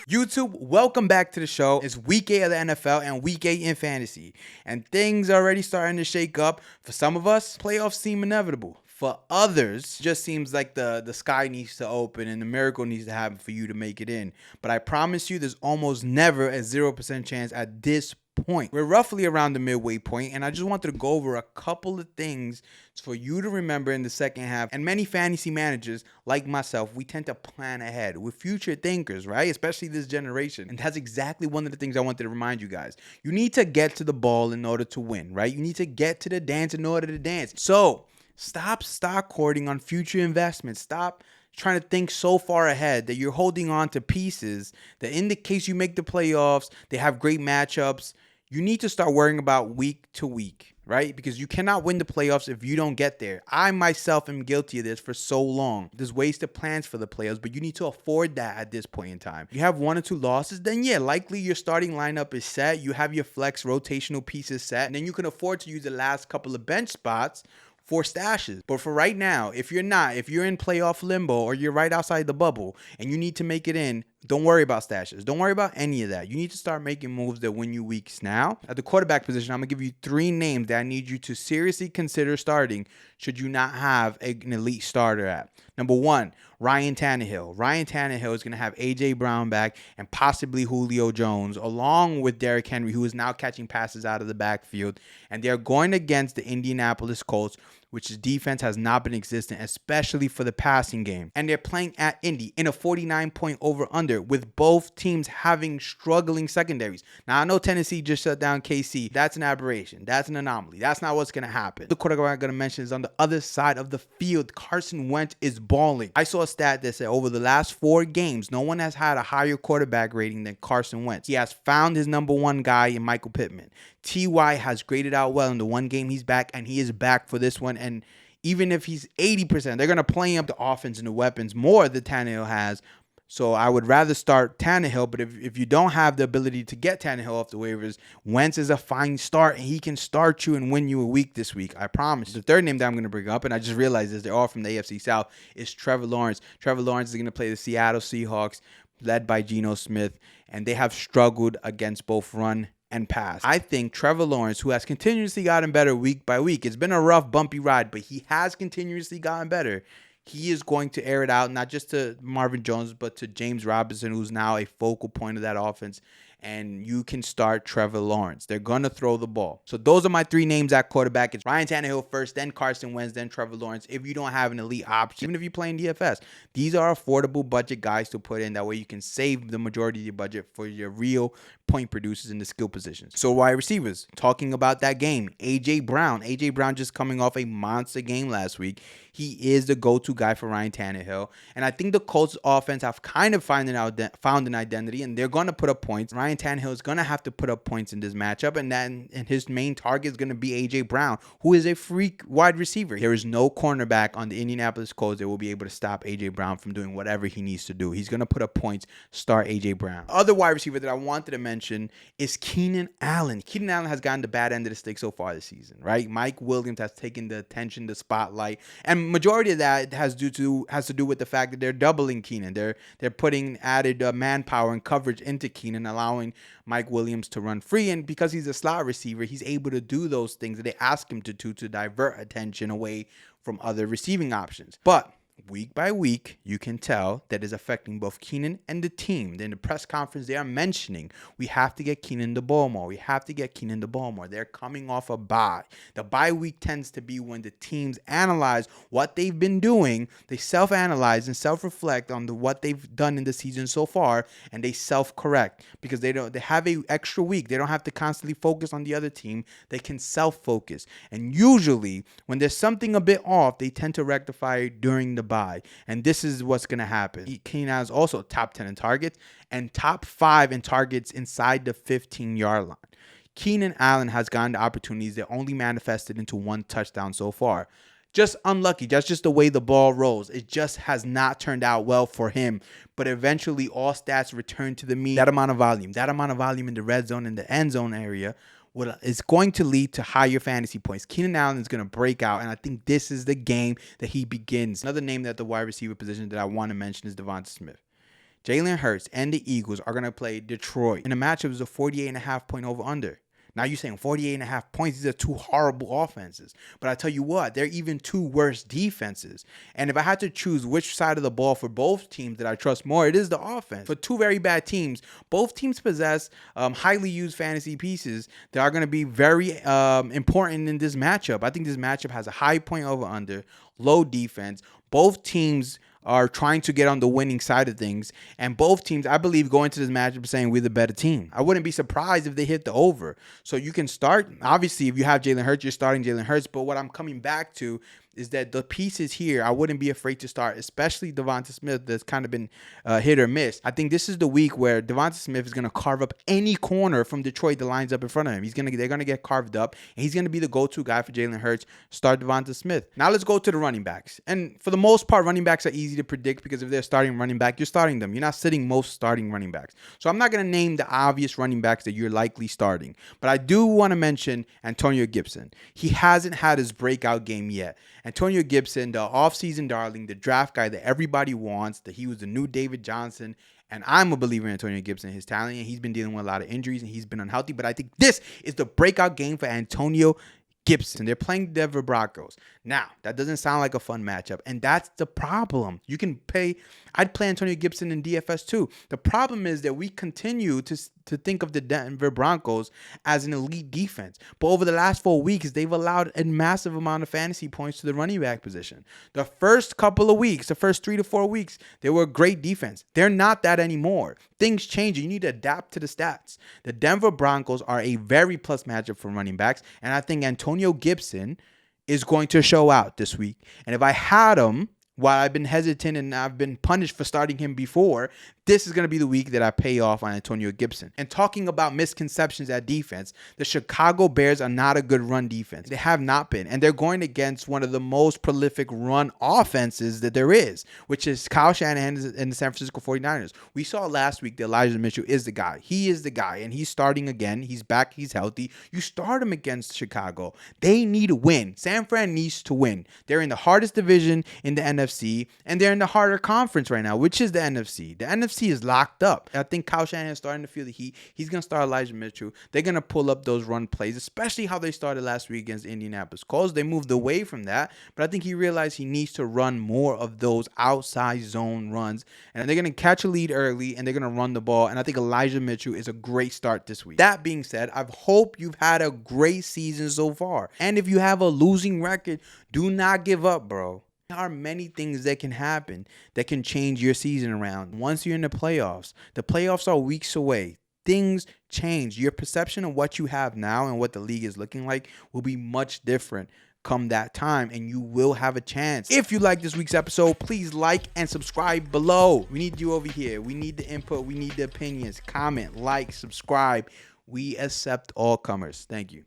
YouTube, welcome back to the show. It's week 8 of the NFL and week 8 in fantasy. And things are already starting to shake up. For some of us, playoffs seem inevitable. For others, just seems like the sky needs to open and the miracle needs to happen for you to make it in. But I promise you, there's almost never a 0% chance at this point. We're roughly around the midway point, and I just wanted to go over a couple of things for you to remember in the second half. And many fantasy managers, like myself, we tend to plan ahead. We're future thinkers, right? Especially this generation. And that's exactly one of the things I wanted to remind you guys. You need to get to the ball in order to win, right? You need to get to the dance in order to dance. So stop stock hoarding on future investments. Stop trying to think so far ahead that you're holding on to pieces that in the case you make the playoffs, they have great matchups. You need to start worrying about week to week, right? Because you cannot win the playoffs if you don't get there. I myself am guilty of this for so long. There's ways to plan for the playoffs, but you need to afford that at this point in time. You have 1 or 2 losses, then yeah, likely your starting lineup is set. You have your flex rotational pieces set, and then you can afford to use the last couple of bench spots for stashes. But for right now, if you're in playoff limbo or you're right outside the bubble and you need to make it in, don't worry about stashes. Don't worry about any of that. You need to start making moves that win you weeks now. At the quarterback position, I'm going to give you 3 names that I need you to seriously consider starting should you not have an elite starter at. Number 1, Ryan Tannehill. Ryan Tannehill is going to have A.J. Brown back and possibly Julio Jones, along with Derrick Henry, who is now catching passes out of the backfield. And they're going against the Indianapolis Colts, which defense has not been existent, especially for the passing game. And they're playing at Indy in a 49-point over-under, with both teams having struggling secondaries. Now, I know Tennessee just shut down KC. That's an aberration. That's an anomaly. That's not what's going to happen. The quarterback I'm going to mention is on the other side of the field. Carson Wentz is balling. I saw a stat that said over the last 4 games, no one has had a higher quarterback rating than Carson Wentz. He has found his number 1 guy in Michael Pittman. T.Y. has graded out well in the 1 game he's back, and he is back for this one. And even if he's 80%, they're going to play up the offense and the weapons more than Tannehill has. So I would rather start Tannehill, but if you don't have the ability to get Tannehill off the waivers, Wentz is a fine start, and he can start you and win you a week this week. I promise. The third name that I'm going to bring up, and I just realized this, they're all from the AFC South, is Trevor Lawrence. Trevor Lawrence is going to play the Seattle Seahawks, led by Geno Smith, and they have struggled against both run and pass. I think Trevor Lawrence, who has continuously gotten better week by week, it's been a rough, bumpy ride, but he has continuously gotten better. He is going to air it out, not just to Marvin Jones, but to James Robinson, who's now a focal point of that offense. And you can start Trevor Lawrence. They're going to throw the ball. So those are my 3 names at quarterback. It's Ryan Tannehill first, then Carson Wentz, then Trevor Lawrence. If you don't have an elite option, even if you're playing DFS, these are affordable budget guys to put in. That way you can save the majority of your budget for your real point producers in the skill positions. So wide receivers, talking about that game, A.J. Brown. A.J. Brown just coming off a monster game last week. He is the go-to guy for Ryan Tannehill. And I think the Colts offense have kind of found an identity, and they're going to put up points. Ryan Tannehill is going to have to put up points in this matchup, and his main target is going to be A.J. Brown, who is a freak wide receiver. There is no cornerback on the Indianapolis Colts that will be able to stop A.J. Brown from doing whatever he needs to do. He's going to put up points, start A.J. Brown. Other wide receiver that I wanted to mention is Keenan Allen. Keenan Allen has gotten the bad end of the stick so far this season, right? Mike Williams has taken the attention, the spotlight, and majority of that has to do with the fact that they're doubling Keenan. They're putting added manpower and coverage into Keenan, allowing Mike Williams to run free. And because he's a slot receiver, he's able to do those things that they ask him to do to divert attention away from other receiving options. But week by week, you can tell that is affecting both Keenan and the team. In the press conference, they are mentioning, we have to get Keenan the ball more. We have to get Keenan the ball more. They're coming off a bye. The bye week tends to be when the teams analyze what they've been doing. They self-analyze and self-reflect on what they've done in the season so far, and they self-correct because they have a extra week. They don't have to constantly focus on the other team. They can self-focus. And usually, when there's something a bit off, they tend to rectify it during the bye. And this is what's going to happen. Keenan is also top 10 in targets and top 5 in targets inside the 15-yard line. Keenan Allen has gotten the opportunities that only manifested into 1 touchdown so far. Just unlucky. That's just the way the ball rolls. It just has not turned out well for him. But eventually, all stats return to the mean. That amount of volume in the red zone and the end zone area is going to lead to higher fantasy points. Keenan Allen is going to break out, and I think this is the game that he begins. Another name at the wide receiver position that I want to mention is Devonta Smith. Jalen Hurts and the Eagles are going to play Detroit. And the matchup is a 48.5 point over-under. Now you're saying 48.5 points. These are two horrible offenses. But I tell you what, they're even two worse defenses. And if I had to choose which side of the ball for both teams that I trust more, it is the offense. For two very bad teams, both teams possess highly used fantasy pieces that are going to be very important in this matchup. I think this matchup has a high point over-under, low defense. Both teams are trying to get on the winning side of things. And both teams, I believe, go into this matchup saying we're the better team. I wouldn't be surprised if they hit the over. So you can start. Obviously, if you have Jalen Hurts, you're starting Jalen Hurts. But what I'm coming back to is that the pieces here, I wouldn't be afraid to start, especially Devonta Smith, that's kind of been hit or miss. I think this is the week where Devonta Smith is going to carve up any corner from Detroit that lines up in front of him. They're going to get carved up, and he's going to be the go-to guy for Jalen Hurts. Start Devonta Smith. Now let's go to the running backs. And for the most part, running backs are easy to predict because if they're starting running back, you're starting them. You're not sitting most starting running backs. So I'm not going to name the obvious running backs that you're likely starting. But I do want to mention Antonio Gibson. He hasn't had his breakout game yet. Antonio Gibson, the offseason darling, the draft guy that everybody wants, that he was the new David Johnson. And I'm a believer in Antonio Gibson, his talent. And he's been dealing with a lot of injuries and he's been unhealthy. But I think this is the breakout game for Antonio Gibson. They're playing the Denver Broncos. Now, that doesn't sound like a fun matchup, and that's the problem. I'd play Antonio Gibson in DFS too. The problem is that we continue to think of the Denver Broncos as an elite defense. But over the last 4 weeks, they've allowed a massive amount of fantasy points to the running back position. The first couple of weeks, the first 3 to 4 weeks, they were a great defense. They're not that anymore. Things change. You need to adapt to the stats. The Denver Broncos are a very plus matchup for running backs, and I think Antonio Gibson is going to show out this week. And if I had him, while I've been hesitant and I've been punished for starting him before, this is going to be the week that I pay off on Antonio Gibson. And talking about misconceptions at defense, the Chicago Bears are not a good run defense. They have not been. And they're going against one of the most prolific run offenses that there is, which is Kyle Shanahan and the San Francisco 49ers. We saw last week that Elijah Mitchell is the guy. He is the guy, and he's starting again. He's back. He's healthy. You start him against Chicago. They need to win. San Fran needs to win. They're in the hardest division in the NFC, and they're in the harder conference right now, which is the NFC. The NFC is locked up. I think Kyle Shanahan is starting to feel the heat. He's going to start Elijah Mitchell. They're going to pull up those run plays, especially how they started last week against Indianapolis Colts. They moved away from that, but I think he realized he needs to run more of those outside zone runs, and they're going to catch a lead early, and they're going to run the ball, and I think Elijah Mitchell is a great start this week. That being said, I hope you've had a great season so far, and if you have a losing record, do not give up, bro. There are many things that can happen that can change your season around. Once you're in the playoffs are weeks away. Things change. Your perception of what you have now and what the league is looking like will be much different come that time, and you will have a chance. If you like this week's episode, please like and subscribe below. We need you over here. We need the input. We need the opinions. Comment, like, subscribe. We accept all comers. Thank you.